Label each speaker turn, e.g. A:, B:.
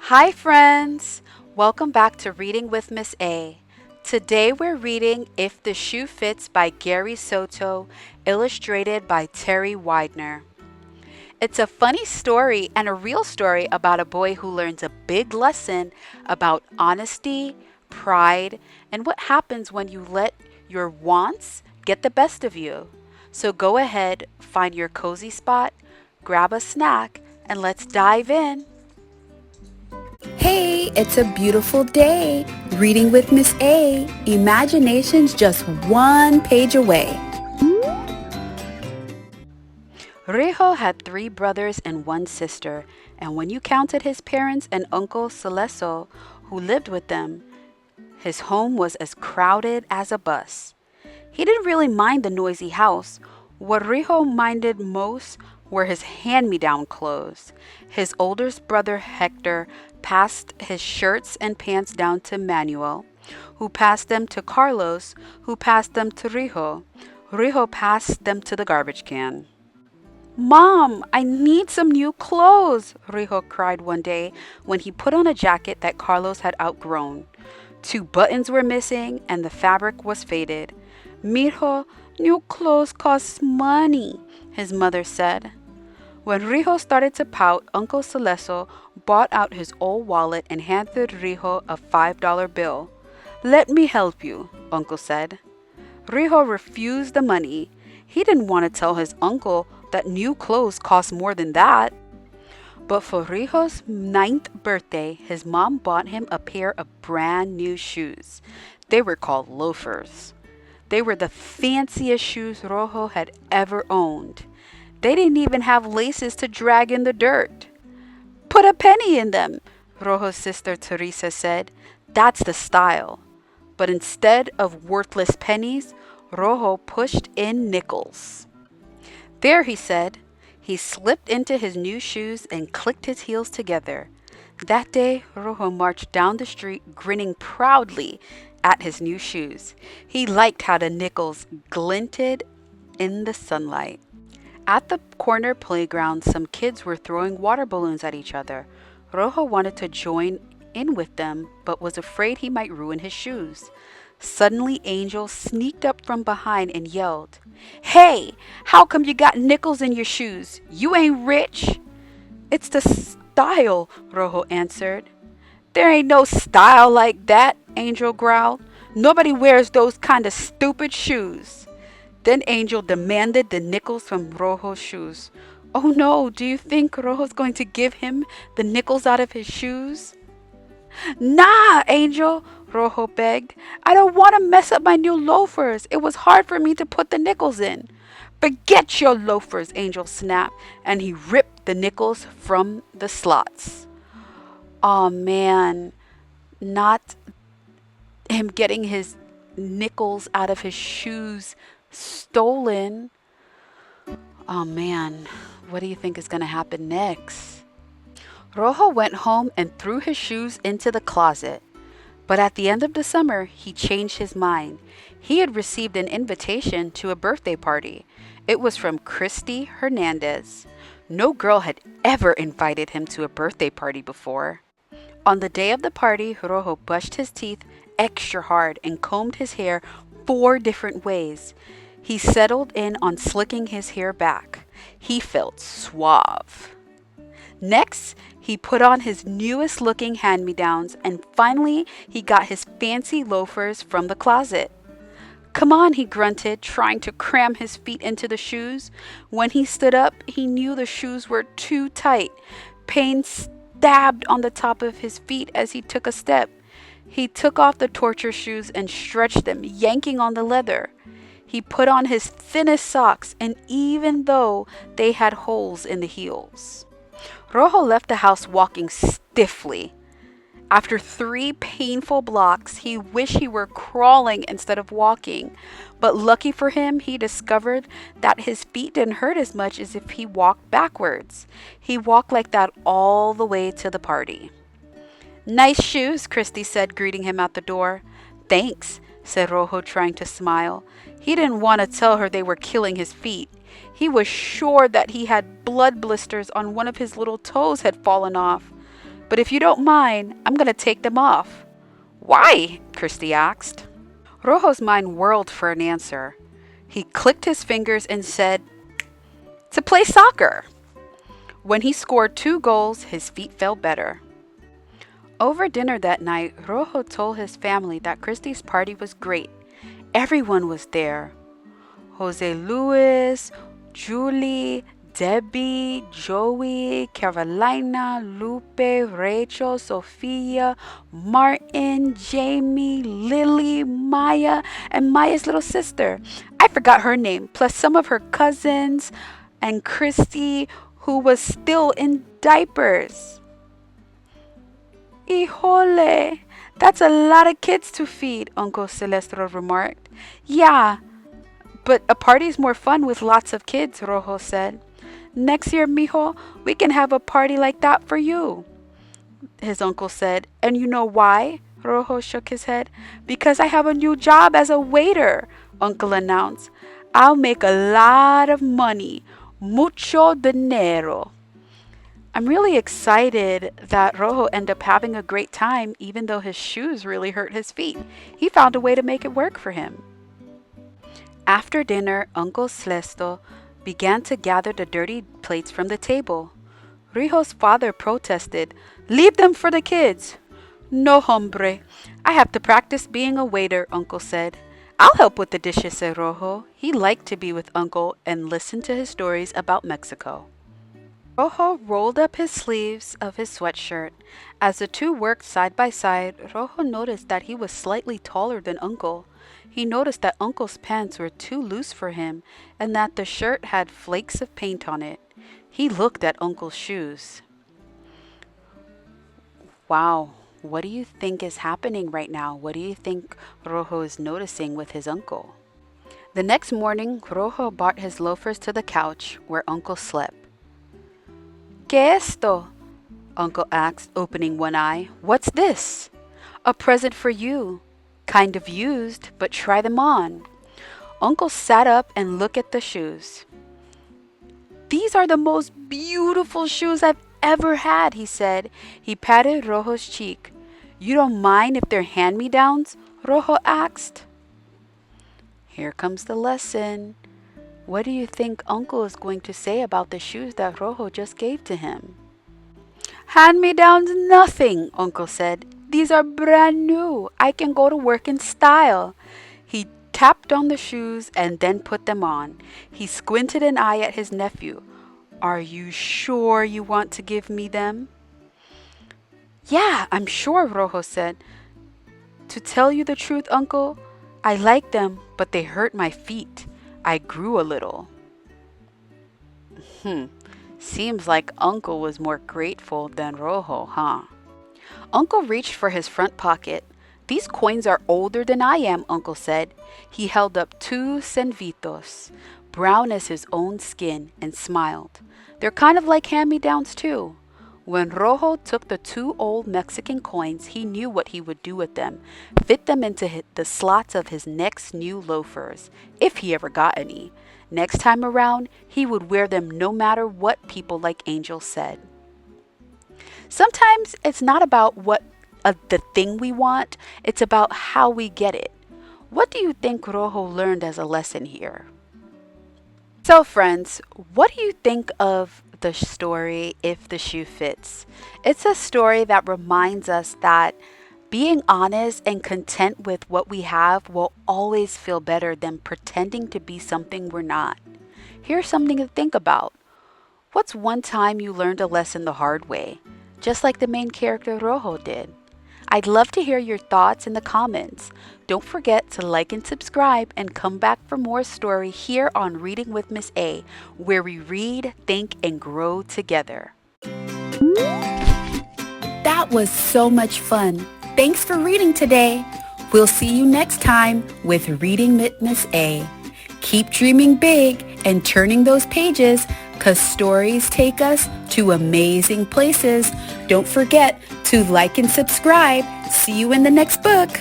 A: Hi, friends! Welcome back to Reading with Miss A. Today we're reading If the Shoe Fits by Gary Soto, illustrated by Terry Widener. It's a funny story and a real story about a boy who learns a big lesson about honesty, pride, and what happens when you let your wants get the best of you. So go ahead, find your cozy spot, grab a snack, and let's dive in.
B: Hey, it's a beautiful day. Reading with Miss A. Imagination's just one page away.
A: Rijo had three brothers and one sister, and when you counted his parents and Uncle Celeso, who lived with them, his home was as crowded as a bus. He didn't really mind the noisy house. What Rijo minded most were his hand-me-down clothes. His oldest brother Hector passed his shirts and pants down to Manuel, who passed them to Carlos, who passed them to Rijo. Rijo passed them to the garbage can. Mom, I need some new clothes, Rijo cried one day when he put on a jacket that Carlos had outgrown. Two buttons were missing and the fabric was faded. Mijo, new clothes cost money, his mother said. When Rijo started to pout, Uncle Celeso bought out his old wallet and handed Rijo a $5 bill. Let me help you, Uncle said. Rijo refused the money. He didn't want to tell his uncle that new clothes cost more than that. But for Rijo's ninth birthday, his mom bought him a pair of brand new shoes. They were called loafers. They were the fanciest shoes Rijo had ever owned. They didn't even have laces to drag in the dirt. Put a penny in them, Rijo's sister Teresa said. That's the style. But instead of worthless pennies, Rijo pushed in nickels. There, he said. He slipped into his new shoes and clicked his heels together. That day, Rijo marched down the street grinning proudly at his new shoes. He liked how the nickels glinted in the sunlight. At the corner playground, some kids were throwing water balloons at each other. Rijo wanted to join in with them, but was afraid he might ruin his shoes. Suddenly, Angel sneaked up from behind and yelled, "Hey, how come you got nickels in your shoes? You ain't rich." "It's the style," Rijo answered. "There ain't no style like that," Angel growled. "Nobody wears those kind of stupid shoes." Then Angel demanded the nickels from Rijo's shoes. "Oh no, do you think Rijo's going to give him the nickels out of his shoes?" "Nah, Angel," Rijo begged. "I don't want to mess up my new loafers. It was hard for me to put the nickels in." "Forget your loafers," Angel snapped, and he ripped the nickels from the slots. Aw, man, not him getting his nickels out of his shoes stolen. Oh man, what do you think is going to happen next? Rijo went home and threw his shoes into the closet. But at the end of the summer, he changed his mind. He had received an invitation to a birthday party. It was from Christy Hernandez. No girl had ever invited him to a birthday party before. On the day of the party, Rijo brushed his teeth extra hard and combed his hair 4 different ways. He settled in on slicking his hair back. He felt suave. Next, he put on his newest looking hand-me-downs, and finally he got his fancy loafers from the closet. "Come on," he grunted, trying to cram his feet into the shoes. When he stood up, he knew the shoes were too tight. Pain stabbed on the top of his feet as he took a step. He took off the torture shoes and stretched them, yanking on the leather. He put on his thinnest socks, and even though they had holes in the heels, Rijo left the house walking stiffly. After 3 painful blocks, he wished he were crawling instead of walking. But lucky for him, he discovered that his feet didn't hurt as much as if he walked backwards. He walked like that all the way to the party. "Nice shoes," Christy said, greeting him at the door. "Thanks," said Rijo, trying to smile. He didn't want to tell her they were killing his feet. He was sure that he had blood blisters on one of his little toes had fallen off. but if you don't mind, I'm going to take them off. Why? Christy asked. Rojo's mind whirled for an answer. He clicked his fingers and said, to play soccer. When he scored 2 goals, his feet felt better. Over dinner that night, Rojo told his family that Christy's party was great. Everyone was there. Jose Luis, Julie, Debbie, Joey, Carolina, Lupe, Rachel, Sophia, Martin, Jamie, Lily, Maya, and Maya's little sister. I forgot her name, plus some of her cousins, and Christy, who was still in diapers. Híjole, that's a lot of kids to feed, Uncle Celestro remarked. Yeah, but a party's more fun with lots of kids, Rojo said. Next year, mijo, we can have a party like that for you, his uncle said. And you know why? Rojo shook his head. Because I have a new job as a waiter, Uncle announced. I'll make a lot of money. Mucho dinero. I'm really excited that Rojo ended up having a great time even though his shoes really hurt his feet. He found a way to make it work for him. After dinner, Uncle Celestro began to gather the dirty plates from the table. Rijo's father protested. Leave them for the kids. No, hombre. I have to practice being a waiter, Uncle said. I'll help with the dishes, said Rojo. He liked to be with Uncle and listen to his stories about Mexico. Rojo rolled up his sleeves of his sweatshirt. As the two worked side by side, Rojo noticed that he was slightly taller than Uncle. He noticed that Uncle's pants were too loose for him and that the shirt had flakes of paint on it. He looked at Uncle's shoes. Wow, what do you think is happening right now? What do you think Rojo is noticing with his uncle? The next morning, Rojo brought his loafers to the couch where Uncle slept. ¿Qué esto? Uncle asked, opening one eye. What's this? A present for you. Kind of used, but try them on. Uncle sat up and looked at the shoes. These are the most beautiful shoes I've ever had, he said. He patted Rojo's cheek. You don't mind if they're hand-me-downs? Rojo asked. Here comes the lesson. What do you think Uncle is going to say about the shoes that Rojo just gave to him? Hand-me-downs nothing, Uncle said. These are brand new. I can go to work in style. He tapped on the shoes and then put them on. He squinted an eye at his nephew. Are you sure you want to give me them? Yeah, I'm sure, Rojo said. To tell you the truth, Uncle, I like them, but they hurt my feet. I grew a little. Seems like Uncle was more grateful than Rojo, huh? Uncle reached for his front pocket. These coins are older than I am, Uncle said. He held up 2 centvitos, brown as his own skin, and smiled. They're kind of like hand-me-downs too. When Rojo took the 2 old Mexican coins, he knew what he would do with them. Fit them into the slots of his next new loafers, if he ever got any. Next time around, he would wear them no matter what people like Angel said. Sometimes it's not about what the thing we want, it's about how we get it. What do you think Rojo learned as a lesson here? So friends, what do you think of the story If the Shoe Fits? It's a story that reminds us that being honest and content with what we have will always feel better than pretending to be something we're not. Here's something to think about. What's one time you learned a lesson the hard way, just like the main character Rojo did? I'd love to hear your thoughts in the comments. Don't forget to like and subscribe and come back for more story here on Reading with Miss A, where we read, think, and grow together.
B: That was so much fun. Thanks for reading today. We'll see you next time with Reading with Miss A. Keep dreaming big and turning those pages, 'cause stories take us to amazing places. Don't forget to like and subscribe. See you in the next book.